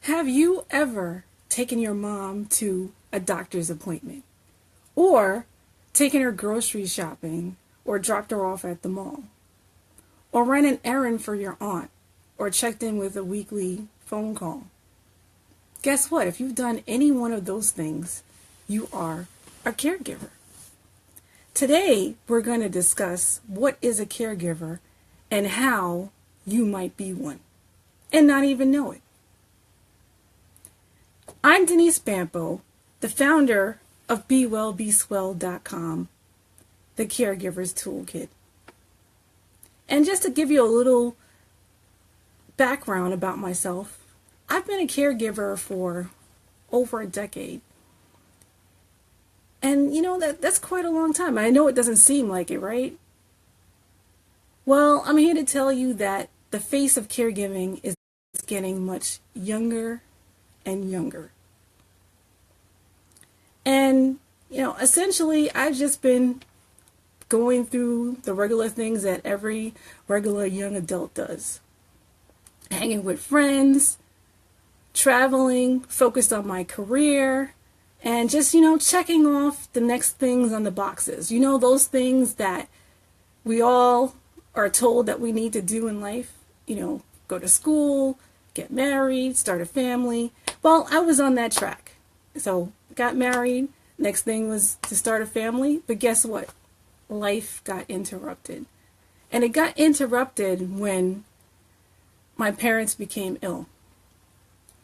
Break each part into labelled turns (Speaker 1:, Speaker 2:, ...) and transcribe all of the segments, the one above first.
Speaker 1: Have you ever taken your mom to a doctor's appointment? Or taken her grocery shopping? Or dropped her off at the mall? Or ran an errand for your aunt? Or checked in with a weekly phone call? Guess what? If you've done any one of those things, you are a caregiver. Today, we're going to discuss what is a caregiver and how you might be one and not even know it. I'm Denise Bampo, the founder of BeWellBeSwell.com, the Caregiver's Toolkit. And just to give you a little background about myself, I've been a caregiver for over a decade. And you know, that's quite a long time. I know it doesn't seem like it, right? Well, I'm here to tell you that the face of caregiving is getting much younger and younger. And, you know, essentially, I've just been going through the regular things that every regular young adult does. Hanging with friends, traveling, focused on my career, and just, checking off the next things on the boxes. You know, those things that we all are told that we need to do in life. Go to school, get married, start a family. Well, I was on that track. So got married. Next thing was to start a family. But guess what? Life got interrupted. And it got interrupted when my parents became ill.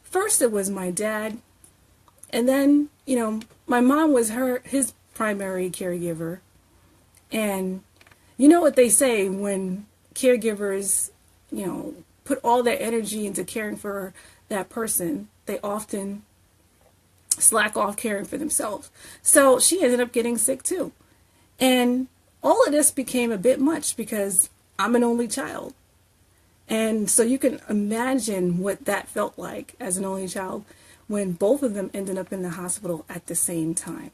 Speaker 1: First it was my dad. And then, my mom was his primary caregiver. And you know what they say when caregivers, put all their energy into caring for that person, they often slack off caring for themselves. So she ended up getting sick too. And all of this became a bit much because I'm an only child. And so you can imagine what that felt like as an only child when both of them ended up in the hospital at the same time.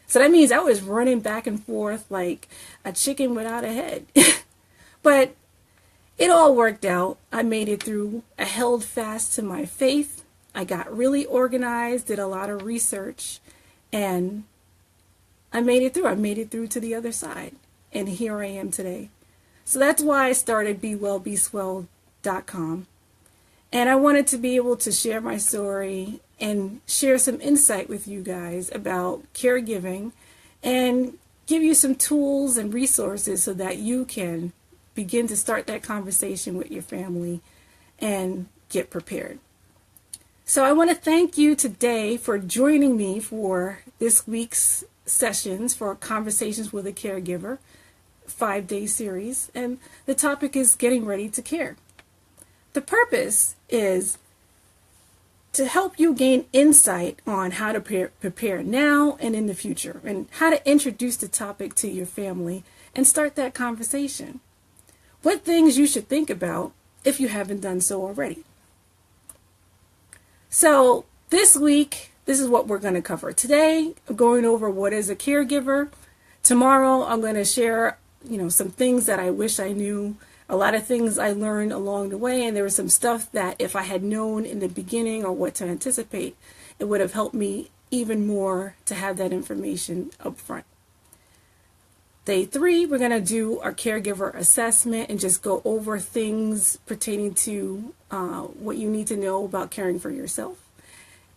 Speaker 1: So that means I was running back and forth like a chicken without a head. But it all worked out. I made it through. I held fast to my faith. I got really organized, did a lot of research, and I made it through. I made it through to the other side. And here I am today. So that's why I started BeWellBeSwell.com. And I wanted to be able to share my story and share some insight with you guys about caregiving and give you some tools and resources so that you can begin to start that conversation with your family and get prepared. So I want to thank you today for joining me for this week's sessions for Conversations with a Caregiver, 5-day series. And the topic is getting ready to care. The purpose is to help you gain insight on how to prepare now and in the future, and how to introduce the topic to your family and start that conversation. What things you should think about if you haven't done so already. So this week, this is what we're going to cover. Today, I'm going over what is a caregiver. Tomorrow, I'm going to share, some things that I wish I knew. A lot of things I learned along the way, and there was some stuff that if I had known in the beginning or what to anticipate, it would have helped me even more to have that information up front. Day 3, we're going to do our caregiver assessment and just go over things pertaining to what you need to know about caring for yourself.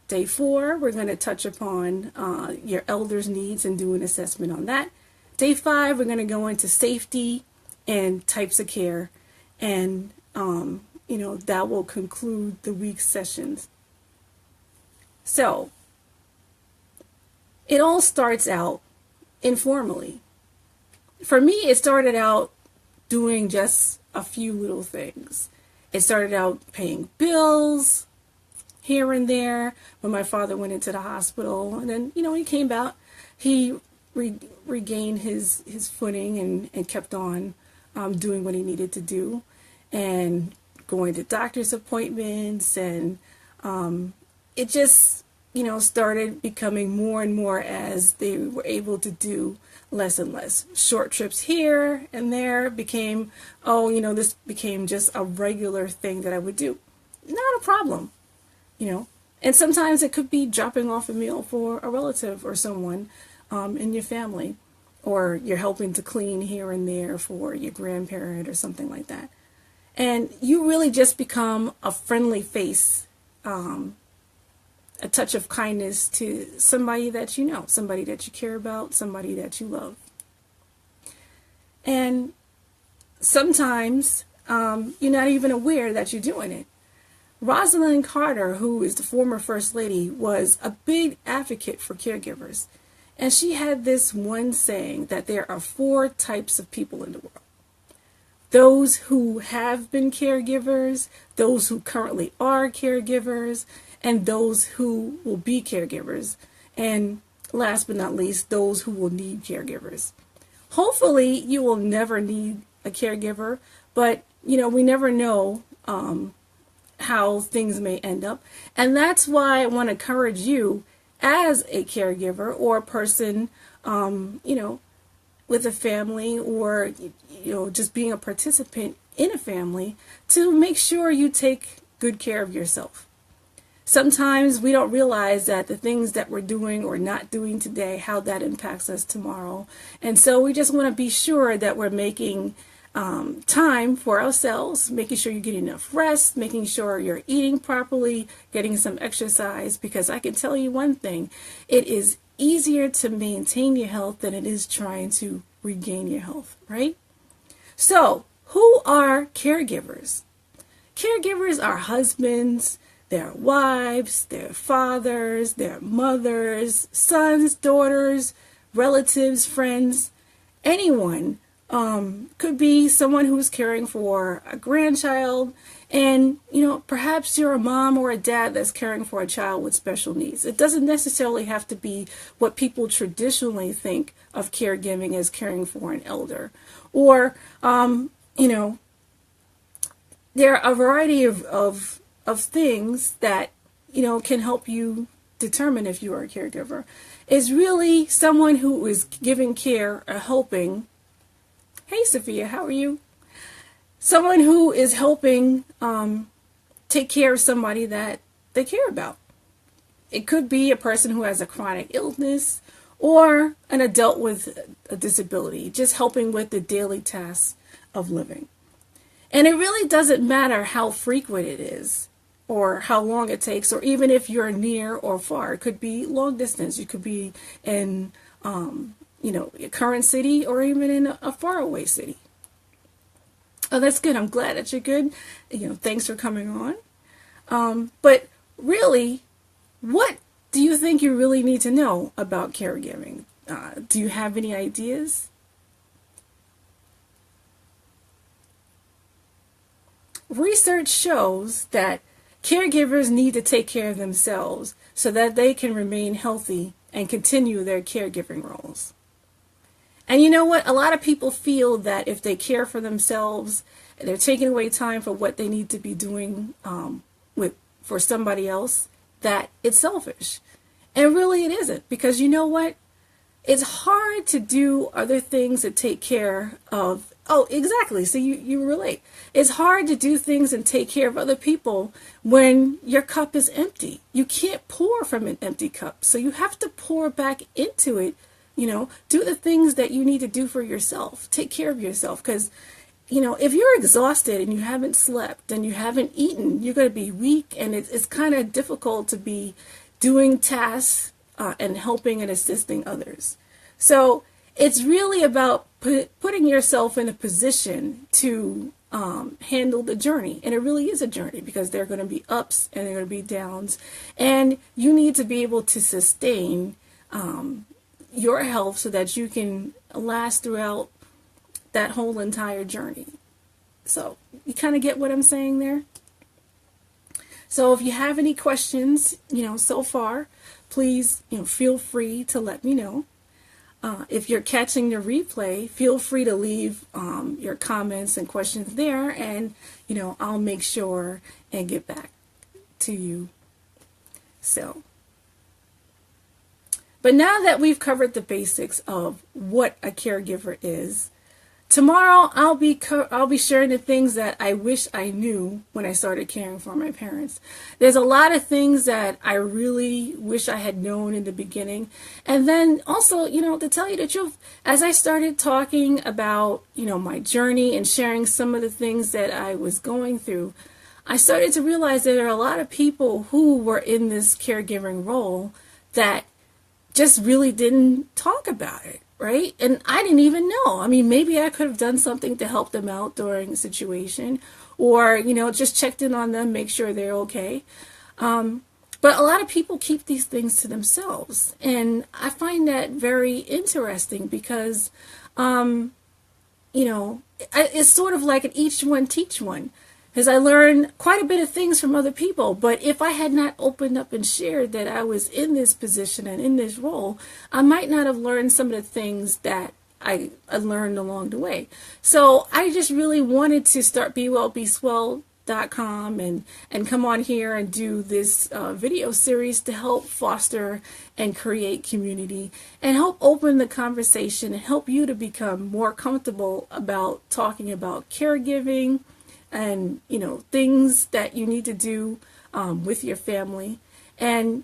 Speaker 1: Day 4, we're going to touch upon your elders' needs and do an assessment on that. Day 5, we're going to go into safety and types of care, and that will conclude the week's sessions. So it all starts out informally. For me, it started out doing just a few little things. It started out paying bills here and there when my father went into the hospital, and then he came out, he regained his footing and kept on doing what he needed to do, and going to doctor's appointments, and it just started becoming more and more as they were able to do less and less. Short trips here and there became, this became just a regular thing that I would do. Not a problem. you know. And sometimes it could be dropping off a meal for a relative or someone in your family, or you're helping to clean here and there for your grandparent or something like that. And you really just become a friendly face, a touch of kindness to somebody that you know, somebody that you care about, somebody that you love. And sometimes you're not even aware that you're doing it. Rosalind Carter, who is the former First Lady, was a big advocate for caregivers. And she had this one saying that there are 4 types of people in the world. Those who have been caregivers, those who currently are caregivers, and those who will be caregivers. And last but not least, those who will need caregivers. Hopefully, you will never need a caregiver, but, we never know how things may end up. And that's why I want to encourage you as a caregiver or a person, with a family, or, just being a participant in a family, to make sure you take good care of yourself. Sometimes we don't realize that the things that we're doing or not doing today, how that impacts us tomorrow. And so we just want to be sure that we're making time for ourselves, making sure you get enough rest, making sure you're eating properly, getting some exercise, because I can tell you one thing, it is easier to maintain your health than it is trying to regain your health, right? So, who are caregivers? Caregivers are husbands, their wives, their fathers, their mothers, sons, daughters, relatives, friends, anyone. Could be someone who's caring for a grandchild, and perhaps you're a mom or a dad that's caring for a child with special needs. It doesn't necessarily have to be what people traditionally think of caregiving as caring for an elder. Or there are a variety of things that can help you determine if you are a caregiver. Is really someone who is giving care or helping. Hey, Sophia, how are you? Someone who is helping take care of somebody that they care about. It could be a person who has a chronic illness or an adult with a disability, just helping with the daily tasks of living. And it really doesn't matter how frequent it is or how long it takes, or even if you're near or far. It could be long distance. You could be in your current city, or even in a faraway city. Oh, that's good. I'm glad that you're good. Thanks for coming on. But really, what do you think you really need to know about caregiving? Do you have any ideas? Research shows that caregivers need to take care of themselves so that they can remain healthy and continue their caregiving roles. And you know what? A lot of people feel that if they care for themselves, they're taking away time for what they need to be doing for somebody else, that it's selfish. And really it isn't, because you know what? It's hard to do other things that take care of. Oh, exactly. So you relate. It's hard to do things and take care of other people when your cup is empty. You can't pour from an empty cup. So you have to pour back into it. Do the things that you need to do for yourself. Take care of yourself, because, if you're exhausted and you haven't slept and you haven't eaten, you're going to be weak, and it's kind of difficult to be doing tasks and helping and assisting others. So it's really about putting yourself in a position to handle the journey. And it really is a journey, because there are going to be ups and there are going to be downs. And you need to be able to sustain your health so that you can last throughout that whole entire journey. So you kind of get what I'm saying there? So if you have any questions, so far, please, feel free to let me know. If you're catching the replay, feel free to leave your comments and questions there, and, I'll make sure and get back to you. So, but now that we've covered the basics of what a caregiver is, Tomorrow I'll be sharing the things that I wish I knew when I started caring for my parents. There's a lot of things that I really wish I had known in the beginning. And then also, to tell you the truth, as I started talking about, my journey and sharing some of the things that I was going through, I started to realize that there are a lot of people who were in this caregiving role that just really didn't talk about it, right? And I didn't even know. I mean, maybe I could have done something to help them out during the situation, or, just checked in on them, make sure they're okay. But a lot of people keep these things to themselves. And I find that very interesting because, it's sort of like an each one teach one. Because I learned quite a bit of things from other people. But if I had not opened up and shared that I was in this position and in this role, I might not have learned some of the things that I learned along the way. So I just really wanted to start BeWellBeSwell.com and come on here and do this video series to help foster and create community and help open the conversation and help you to become more comfortable about talking about caregiving and things that you need to do with your family. And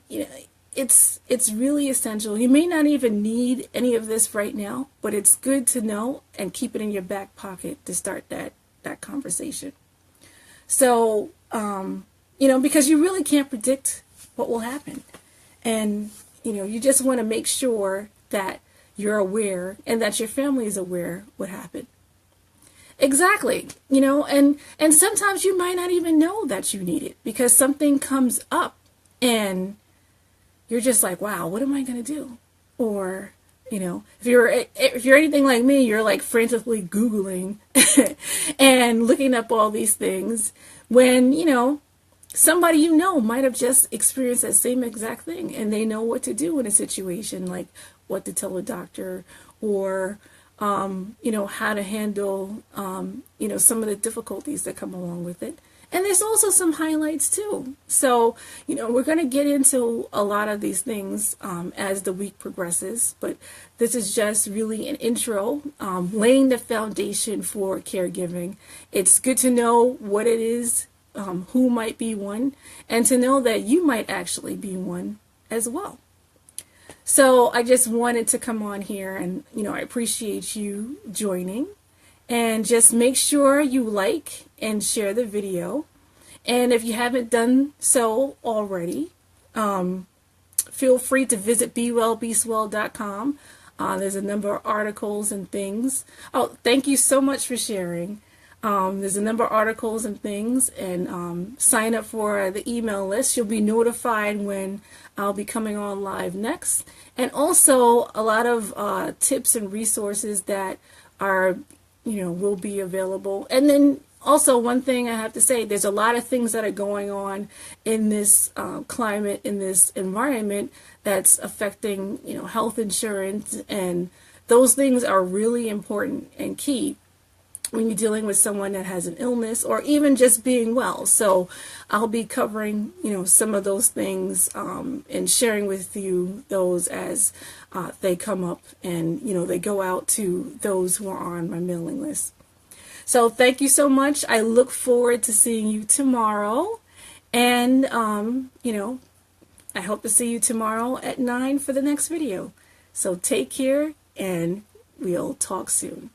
Speaker 1: it's really essential. You may not even need any of this right now, but it's good to know and keep it in your back pocket to start that conversation. So because you really can't predict what will happen, and you just want to make sure that you're aware and that your family is aware what happened. Exactly. And sometimes you might not even know that you need it because something comes up and you're just like, wow, what am I going to do? Or, if you're anything like me, you're like frantically Googling and looking up all these things when, somebody might have just experienced that same exact thing and they know what to do in a situation, like what to tell a doctor or how to handle, some of the difficulties that come along with it. And there's also some highlights too. So, we're going to get into a lot of these things as the week progresses, but this is just really an intro, laying the foundation for caregiving. It's good to know what it is, who might be one, and to know that you might actually be one as well. So I just wanted to come on here and, I appreciate you joining, and just make sure you like and share the video. And if you haven't done so already, feel free to visit BeWellBeSwell.com. There's a number of articles and things. Oh, thank you so much for sharing. There's a number of articles and things, and sign up for the email list. You'll be notified when I'll be coming on live next. And also a lot of tips and resources that are, will be available. And then also one thing I have to say, there's a lot of things that are going on in this climate, in this environment that's affecting, health insurance. And those things are really important and key when you're dealing with someone that has an illness or even just being well. So I'll be covering, some of those things and sharing with you those as they come up and, they go out to those who are on my mailing list. So thank you so much. I look forward to seeing you tomorrow. And, I hope to see you tomorrow at 9 for the next video. So take care and we'll talk soon.